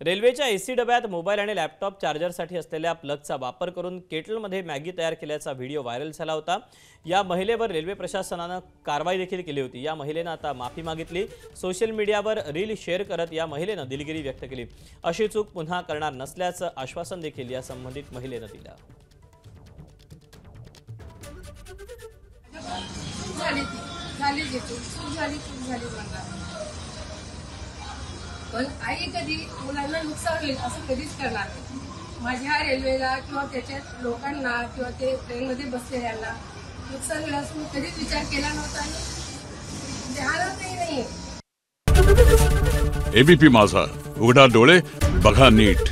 रेल्वेच्या एसी डब्यात मोबाईल आणि लॅपटॉप चार्जरसाठी असलेल्या प्लगचा वापर करून केटलमध्ये मॅगी तयार केल्याचा व्हिडिओ व्हायरल झाला होता। या महिलेवर रेल्वे प्रशासनाने कारवाई देखील केली होती। या महिलेने आता माफी मागितली। सोशल मीडियावर रील शेअर करत या महिलेने दिलगिरी व्यक्त केली। अशी चूक पुन्हा करणार नसल्याचं आश्वासन देखील या संबंधित महिलेने दिलं। पण आई कधी मुलांना नुकसान होईल असं कधीच करणार नाही। माझ्या रेल्वेला किंवा त्याच्या लोकांना किंवा ते ट्रेनमध्ये बसलेल्यांना नुकसान होईल असं कधीच विचार केला नव्हता आणि ध्यानातही नाहीये। एबीपी माझा, उघडा डोळे बघा नीट।